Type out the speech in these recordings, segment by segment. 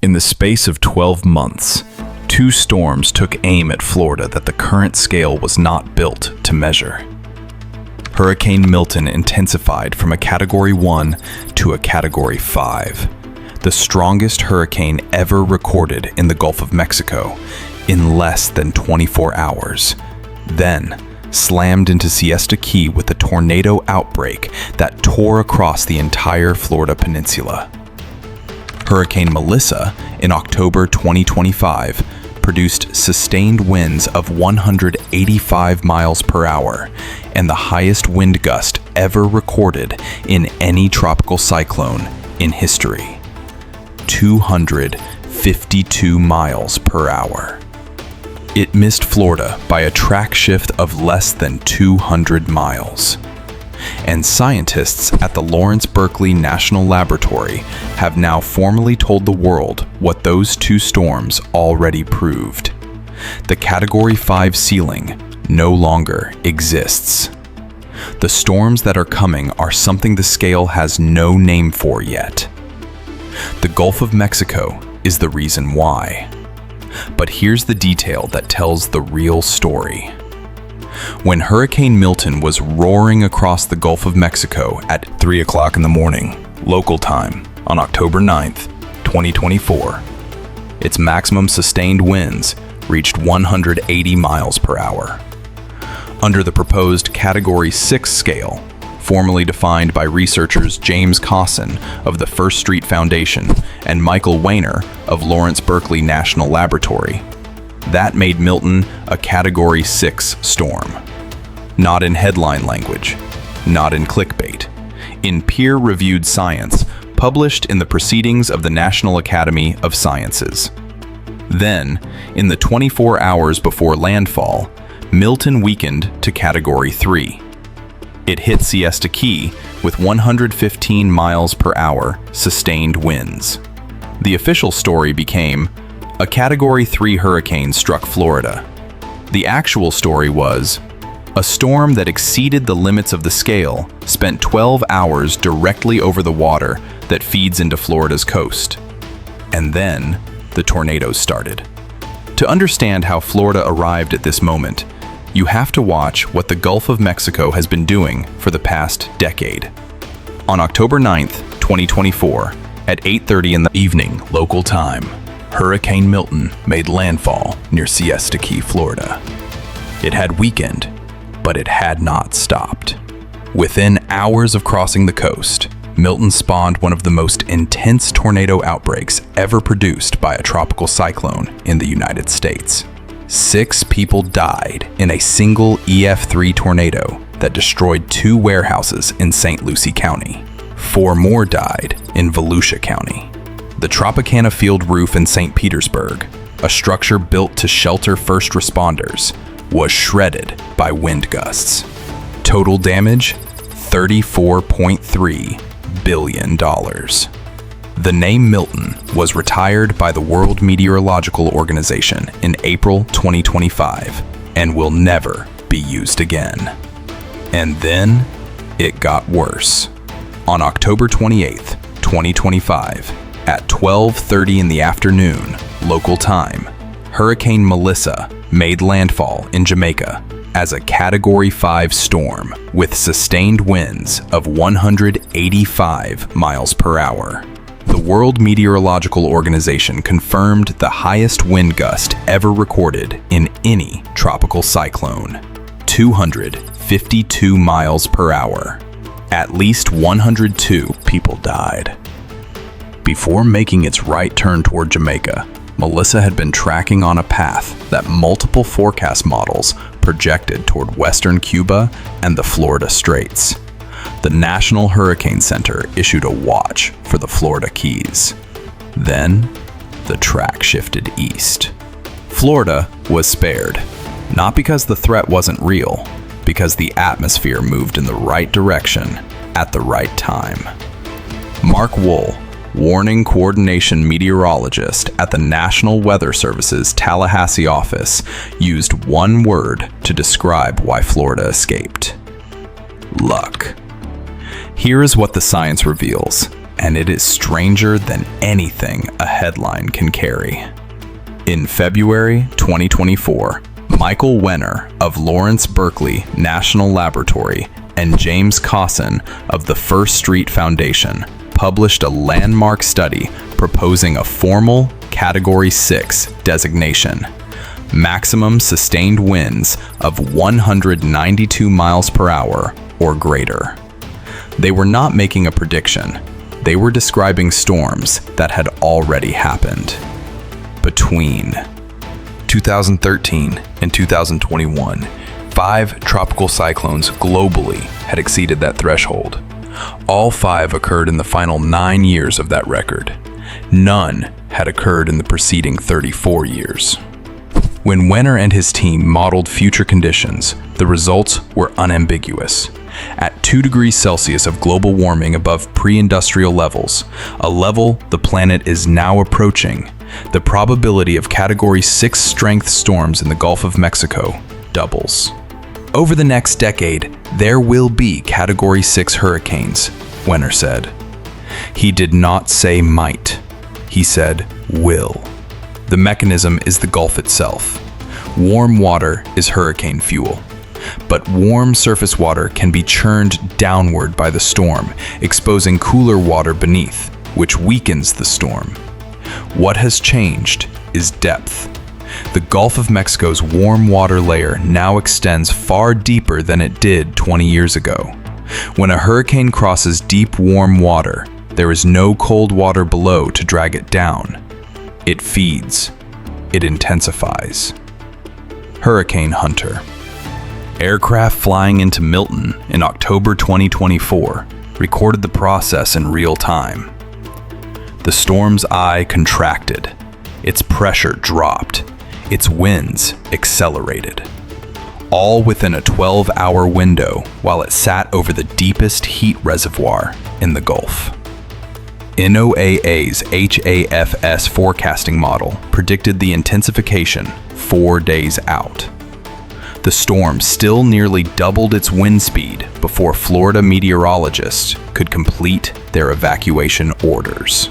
In the space of 12 months, two storms took aim at Florida that the current scale was not built to measure. Hurricane Milton intensified from a Category 1 to a Category 5, the strongest hurricane ever recorded in the Gulf of Mexico, in less than 24 hours. Then, slammed into Siesta Key with a tornado outbreak that tore across the entire Florida peninsula. Hurricane Melissa, in October 2025, produced sustained winds of 185 miles per hour and the highest wind gust ever recorded in any tropical cyclone in history. 252 miles per hour. It missed Florida by a track shift of less than 200 miles. And scientists at the Lawrence Berkeley National Laboratory have now formally told the world what those two storms already proved. The Category 5 ceiling no longer exists. The storms that are coming are something the scale has no name for yet. The Gulf of Mexico is the reason why. But here's the detail that tells the real story. When Hurricane Milton was roaring across the Gulf of Mexico at 3 o'clock in the morning, local time, on October 9th, 2024, its maximum sustained winds reached 180 miles per hour. Under the proposed Category 6 scale, formally defined by researchers James Cosson of the First Street Foundation and Michael Weiner of Lawrence Berkeley National Laboratory, that made Milton a Category 6 storm. Not in headline language, not in clickbait, in peer-reviewed science published in the Proceedings of the National Academy of Sciences. Then, in the 24 hours before landfall, Milton weakened to Category 3. It hit Siesta Key with 115 miles per hour sustained winds. The official story became, a Category 3 hurricane struck Florida. The actual story was, a storm that exceeded the limits of the scale spent 12 hours directly over the water that feeds into Florida's coast. And then, the tornadoes started. To understand how Florida arrived at this moment, you have to watch what the Gulf of Mexico has been doing for the past decade. On October 9th, 2024, at 8:30 in the evening local time, Hurricane Milton made landfall near Siesta Key, Florida. It had weakened, but it had not stopped. Within hours of crossing the coast, Milton spawned one of the most intense tornado outbreaks ever produced by a tropical cyclone in the United States. 6 people died in a single EF3 tornado that destroyed 2 warehouses in St. Lucie County. 4 more died in Volusia County. The Tropicana Field roof in St. Petersburg, a structure built to shelter first responders, was shredded by wind gusts. Total damage, $34.3 billion. The name Milton was retired by the World Meteorological Organization in April 2025 and will never be used again. And then it got worse. On October 28th, 2025, at 12:30 in the afternoon, local time, Hurricane Melissa made landfall in Jamaica as a Category 5 storm with sustained winds of 185 miles per hour. The World Meteorological Organization confirmed the highest wind gust ever recorded in any tropical cyclone, 252 miles per hour. At least 102 people died. Before making its right turn toward Jamaica, Melissa had been tracking on a path that multiple forecast models projected toward western Cuba and the Florida Straits. The National Hurricane Center issued a watch for the Florida Keys. Then, the track shifted east. Florida was spared, not because the threat wasn't real, because the atmosphere moved in the right direction at the right time. Mark Wohl, warning coordination meteorologist at the National Weather Service's Tallahassee office, used one word to describe why Florida escaped: luck. Here is what the science reveals. and it is stranger than anything a headline can carry. In February 2024, Michael Wenner of Lawrence Berkeley National Laboratory and James Cosson of the First Street Foundation published a landmark study proposing a formal Category 6 designation, maximum sustained winds of 192 miles per hour or greater. They were not making a prediction. They were describing storms that had already happened. Between 2013 and 2021, 5 tropical cyclones globally had exceeded that threshold. All 5 occurred in the final 9 years of that record. None had occurred in the preceding 34 years. When Wenner and his team modeled future conditions, the results were unambiguous. At 2 degrees Celsius of global warming above pre-industrial levels, a level the planet is now approaching, the probability of Category 6 strength storms in the Gulf of Mexico doubles. Over the next decade, there will be Category 6 hurricanes, Wenner said. He did not say might. He said will. The mechanism is the Gulf itself. Warm water is hurricane fuel. But warm surface water can be churned downward by the storm, exposing cooler water beneath, which weakens the storm. What has changed is depth. The Gulf of Mexico's warm water layer now extends far deeper than it did 20 years ago. When a hurricane crosses deep warm water, there is no cold water below to drag it down. It feeds. It intensifies. Hurricane Hunter. Aircraft flying into Milton in October 2024 recorded the process in real time. The storm's eye contracted, its pressure dropped, its winds accelerated. All within a 12-hour window while it sat over the deepest heat reservoir in the Gulf. NOAA's HAFS forecasting model predicted the intensification 4 days out. The storm still nearly doubled its wind speed before Florida meteorologists could complete their evacuation orders.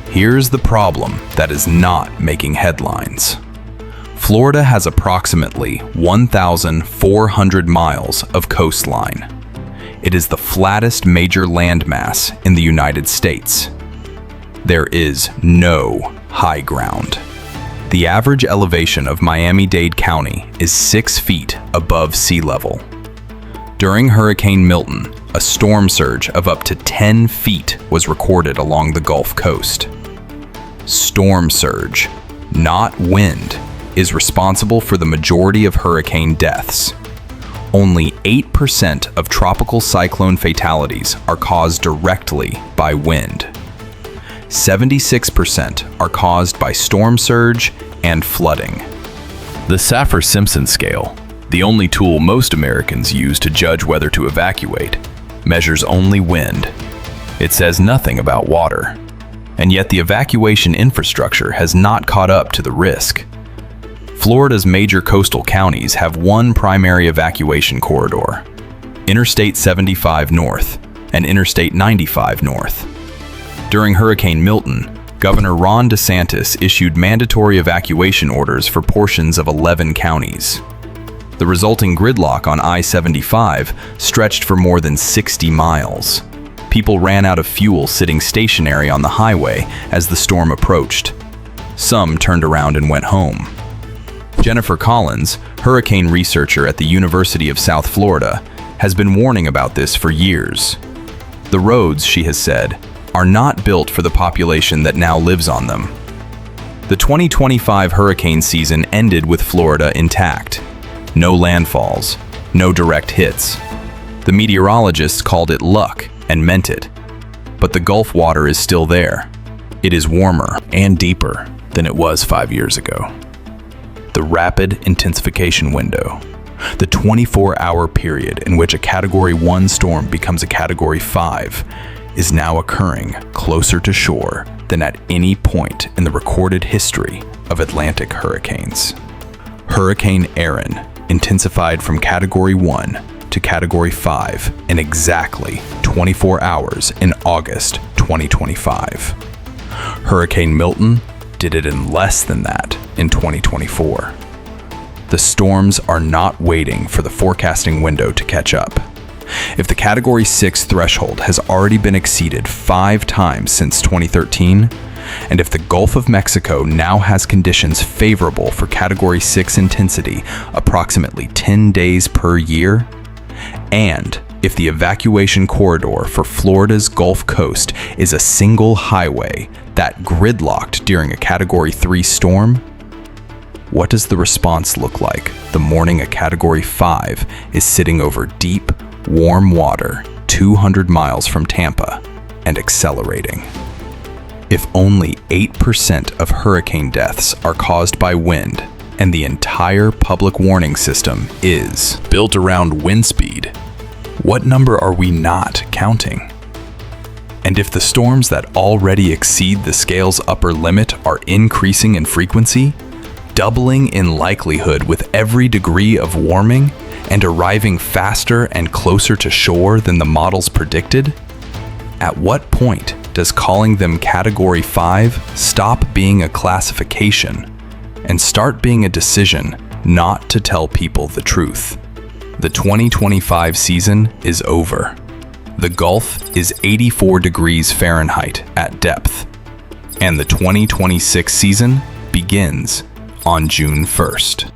Here's the problem that is not making headlines. Florida has approximately 1,400 miles of coastline. It is the flattest major landmass in the United States. There is no high ground. The average elevation of Miami-Dade County is 6 feet above sea level. During Hurricane Milton, a storm surge of up to 10 feet was recorded along the Gulf Coast. Storm surge, not wind, is responsible for the majority of hurricane deaths. Only 8% of tropical cyclone fatalities are caused directly by wind. 76% are caused by storm surge and flooding. The Saffir-Simpson scale, the only tool most Americans use to judge whether to evacuate, measures only wind. It says nothing about water. And yet the evacuation infrastructure has not caught up to the risk. Florida's major coastal counties have one primary evacuation corridor, Interstate 75 North and Interstate 95 North. During Hurricane Milton, Governor Ron DeSantis issued mandatory evacuation orders for portions of 11 counties. The resulting gridlock on I-75 stretched for more than 60 miles. People ran out of fuel sitting stationary on the highway as the storm approached. Some turned around and went home. Jennifer Collins, hurricane researcher at the University of South Florida, has been warning about this for years. The roads, she has said, are not built for the population that now lives on them. The 2025 hurricane season ended with Florida intact. No landfalls, no direct hits. The meteorologists called it luck and meant it. But the Gulf water is still there. It is warmer and deeper than it was 5 years ago. The rapid intensification window, the 24-hour period in which a Category 1 storm becomes a Category 5, is now occurring closer to shore than at any point in the recorded history of Atlantic hurricanes. Hurricane Erin intensified from Category 1 to Category 5 in exactly 24 hours in August 2025. Hurricane Milton did it in less than that in 2024. The storms are not waiting for the forecasting window to catch up. If the Category 6 threshold has already been exceeded 5 times since 2013, and if the Gulf of Mexico now has conditions favorable for Category 6 intensity approximately 10 days per year, and if the evacuation corridor for Florida's Gulf Coast is a single highway that gridlocked during a Category 3 storm, what does the response look like the morning a Category 5 is sitting over deep, warm water 200 miles from Tampa and accelerating? If only 8% of hurricane deaths are caused by wind, and the entire public warning system is built around wind speed, what number are we not counting? And if the storms that already exceed the scale's upper limit are increasing in frequency, doubling in likelihood with every degree of warming, and arriving faster and closer to shore than the models predicted, at what point does calling them Category 5 stop being a classification and start being a decision not to tell people the truth? The 2025 season is over. The Gulf is 84 degrees Fahrenheit at depth, and the 2026 season begins on June 1st.